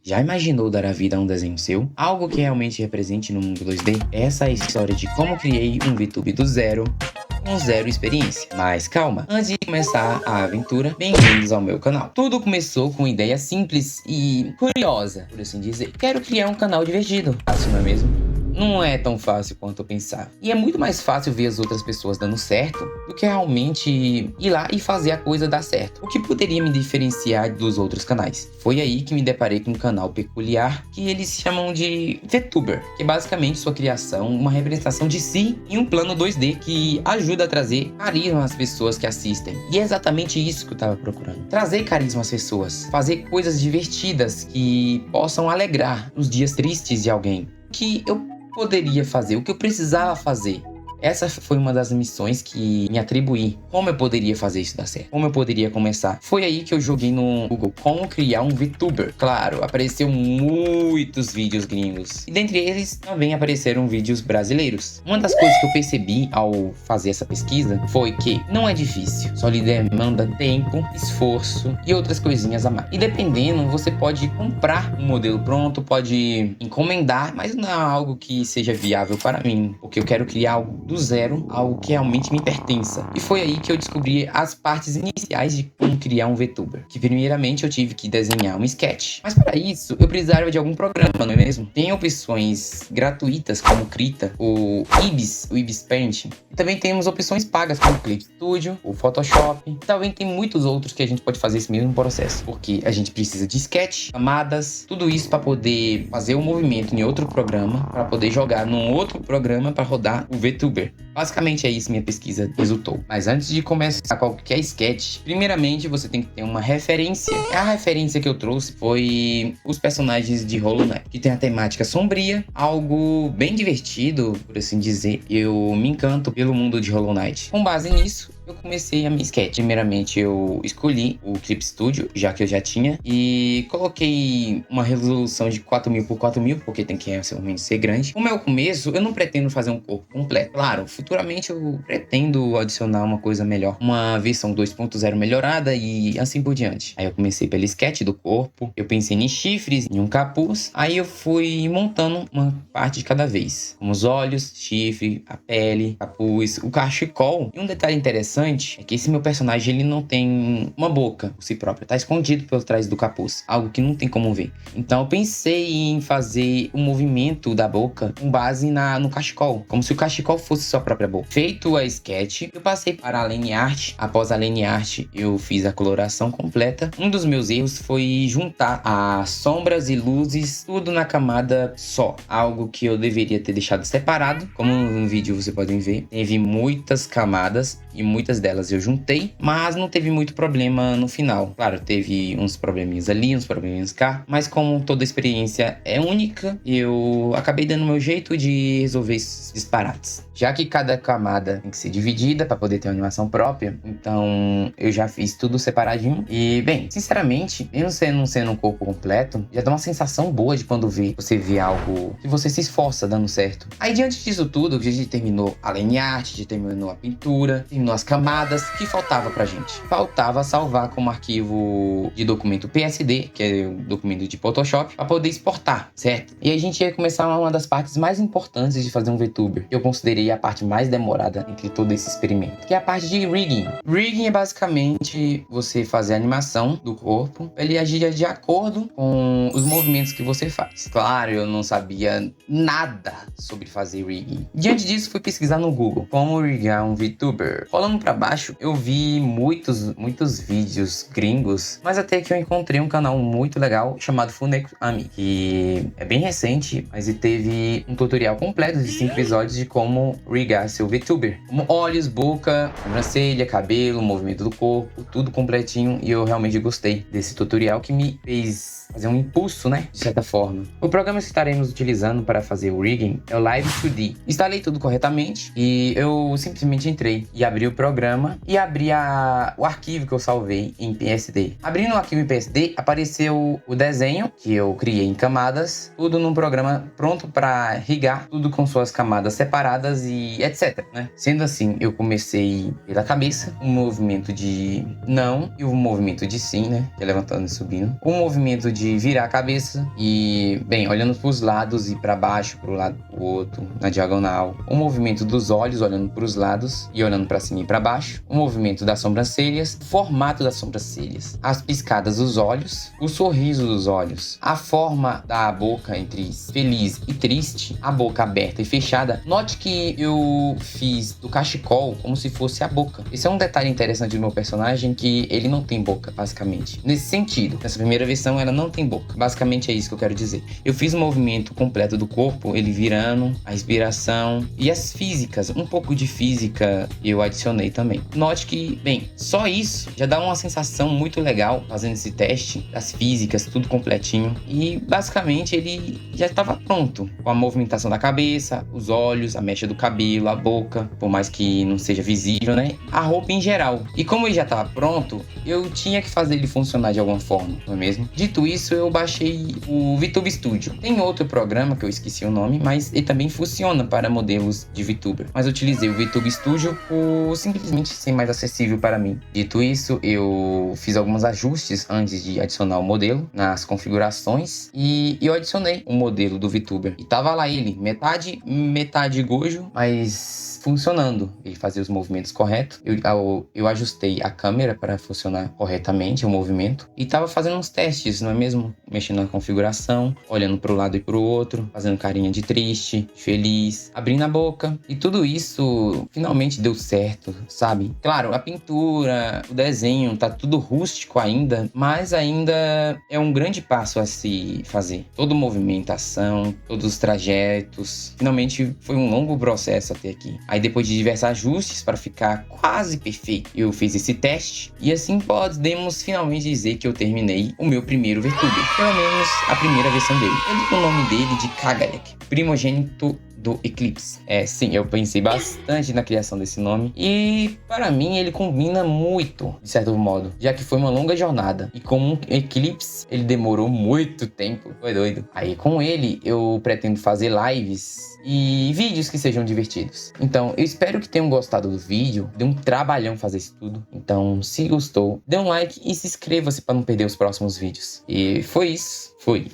Já imaginou dar a vida a um desenho seu? Algo que realmente represente no mundo 2D? Essa é a história de como criei um VTube do zero, com zero experiência. Mas calma, antes de começar a aventura, bem-vindos ao meu canal. Tudo começou com uma ideia simples e curiosa, por assim dizer. Quero criar um canal divertido. Fácil, não é mesmo? Não é tão fácil quanto eu pensava. E é muito mais fácil ver as outras pessoas dando certo do que realmente ir lá e fazer a coisa dar certo. O que poderia me diferenciar dos outros canais? Foi aí que me deparei com um canal peculiar que eles chamam de VTuber, que é basicamente sua criação, uma representação de si em um plano 2D que ajuda a trazer carisma às pessoas que assistem. E é exatamente isso que eu tava procurando. Trazer carisma às pessoas, fazer coisas divertidas que possam alegrar os dias tristes de alguém. Que eu poderia fazer, o que eu precisava fazer. Essa foi uma das missões que me atribuí. Como eu poderia fazer isso dar certo? Como eu poderia começar? Foi aí que eu joguei no Google como criar um VTuber. Claro, apareceu muitos vídeos gringos. E dentre eles também apareceram vídeos brasileiros. Uma das coisas que eu percebi ao fazer essa pesquisa foi que não é difícil. Só lhe demanda tempo, esforço e outras coisinhas a mais. E dependendo, você pode comprar um modelo pronto, pode encomendar, mas não é algo que seja viável para mim. Porque eu quero criar algo do zero, algo que realmente me pertença. E foi aí que eu descobri as partes iniciais de como criar um VTuber. Que primeiramente eu tive que desenhar um sketch. Mas para isso, eu precisava de algum programa, não é mesmo? Tem opções gratuitas como o Krita, o Ibis Paint. E também temos opções pagas como o Clip Studio, o Photoshop. E também tem muitos outros que a gente pode fazer esse mesmo processo. Porque a gente precisa de sketch, camadas, tudo isso para poder fazer o movimento em outro programa, para poder jogar num outro programa para rodar o VTuber. Basicamente é isso que minha pesquisa resultou. Mas antes de começar qualquer sketch, primeiramente você tem que ter uma referência. A referência que eu trouxe foi os personagens de Hollow Knight, que tem a temática sombria, algo bem divertido, por assim dizer. Eu me encanto pelo mundo de Hollow Knight. Com base nisso, eu comecei a minha sketch. Primeiramente eu escolhi o Clip Studio, já que eu já tinha, e coloquei uma resolução de 4000 por 4000, porque tem que realmente ser grande. Como é o começo, eu não pretendo fazer um corpo completo. Claro, futuramente eu pretendo adicionar uma coisa melhor, uma versão 2.0 melhorada e assim por diante. Aí eu comecei pelo sketch do corpo, eu pensei em chifres, em um capuz, aí eu fui montando uma parte de cada vez, como os olhos, chifre, a pele, capuz, o cachecol. E um detalhe interessante é que esse meu personagem ele não tem uma boca por si próprio, tá escondido por trás do capuz, algo que não tem como ver. Então eu pensei em fazer o movimento da boca com base no cachecol, como se o cachecol fosse sua própria boca. Feito a sketch, eu passei para a Line Art. Após a Line Art, eu fiz a coloração completa. Um dos meus erros foi juntar as sombras e luzes tudo na camada só, algo que eu deveria ter deixado separado. Como no vídeo vocês podem ver, teve muitas camadas e muitas delas eu juntei, mas não teve muito problema no final. Claro, teve uns probleminhas ali, uns probleminhas cá, mas como toda experiência é única, eu acabei dando o meu jeito de resolver esses disparates. Já que cada camada tem que ser dividida para poder ter uma animação própria, então eu já fiz tudo separadinho. E, bem, sinceramente, mesmo não sendo um corpo completo, já dá uma sensação boa de quando você vê algo que você se esforça dando certo. Aí, diante disso tudo, a gente terminou a line art, a gente terminou a pintura, terminou as camadas, o que faltava pra gente? Faltava salvar como arquivo de documento PSD, que é o documento de Photoshop, para poder exportar, certo? E a gente ia começar uma das partes mais importantes de fazer um VTuber, que eu considerei a parte mais demorada entre todo esse experimento, que é a parte de rigging. Rigging é basicamente você fazer a animação do corpo, ele agir de acordo com os movimentos que você faz. Claro, eu não sabia nada sobre fazer rigging. Diante disso, fui pesquisar no Google como riggar um VTuber. Rolando pra baixo, eu vi muitos vídeos gringos, mas até que eu encontrei um canal muito legal chamado Funekami, que é bem recente, mas ele teve um tutorial completo de 5 episódios de como riggar seu VTuber. Como olhos, boca, sobrancelha, cabelo, movimento do corpo, tudo completinho, e eu realmente gostei desse tutorial que me fez fazer um impulso, né, de certa forma. O programa que estaremos utilizando para fazer o rigging é o Live 2D. Instalei tudo corretamente e eu simplesmente entrei e abri o programa e abri o arquivo que eu salvei em PSD. Abrindo o arquivo em PSD, apareceu o desenho que eu criei em camadas, tudo num programa pronto para rigar, tudo com suas camadas separadas, e etc, né? Sendo assim, eu comecei pela cabeça, um movimento de não e um movimento de sim, né? Que é levantando e subindo. Um movimento de virar a cabeça e, bem, olhando pros lados e para baixo, pro lado pro outro, na diagonal. Um movimento dos olhos olhando pros lados e olhando para cima e para baixo. Um movimento das sobrancelhas, o formato das sobrancelhas, as piscadas dos olhos, o sorriso dos olhos, a forma da boca entre feliz e triste, a boca aberta e fechada. Note que eu fiz do cachecol como se fosse a boca. Esse é um detalhe interessante do meu personagem, que ele não tem boca, basicamente. Nesse sentido, nessa primeira versão ela não tem boca. Basicamente é isso que eu quero dizer. Eu fiz o movimento completo do corpo, ele virando, a respiração e as físicas, um pouco de física eu adicionei também. Note que, bem, só isso já dá uma sensação muito legal fazendo esse teste, as físicas, tudo completinho. E basicamente ele já estava pronto, com a movimentação da cabeça, os olhos, a mecha do cabelo, a boca, por mais que não seja visível, né? A roupa em geral. E como ele já estava pronto, eu tinha que fazer ele funcionar de alguma forma, não é mesmo? Dito isso, eu baixei o VTube Studio. Tem outro programa que eu esqueci o nome, mas ele também funciona para modelos de VTuber. Mas eu utilizei o VTube Studio por simplesmente ser mais acessível para mim. Dito isso, eu fiz alguns ajustes antes de adicionar o modelo nas configurações e eu adicionei o modelo do VTuber. E tava lá ele, metade Gojo, mas funcionando. Ele fazia os movimentos corretos. Eu ajustei a câmera para funcionar corretamente o movimento e tava fazendo uns testes, não é mesmo? Mexendo na configuração, olhando para o lado e para o outro, fazendo carinha de triste, feliz, abrindo a boca. E tudo isso finalmente deu certo, sabe? Claro, a pintura, o desenho, tá tudo rústico ainda, mas ainda é um grande passo a se fazer. Toda movimentação, todos os trajetos. Finalmente foi um longo processo até aqui. Aí depois de diversos ajustes para ficar quase perfeito, eu fiz esse teste e assim podemos finalmente dizer que eu terminei o meu primeiro VTuber. Pelo menos a primeira versão dele. Eu dei o nome dele de Kagalek, primogênito do Eclipse. Sim, eu pensei bastante na criação desse nome e para mim ele combina muito, de certo modo, já que foi uma longa jornada e com um Eclipse ele demorou muito tempo, foi doido. Aí com ele eu pretendo fazer lives e vídeos que sejam divertidos. Então eu espero que tenham gostado do vídeo, deu um trabalhão fazer isso tudo. Então se gostou, dê um like e se inscreva-se para não perder os próximos vídeos. E foi isso, fui.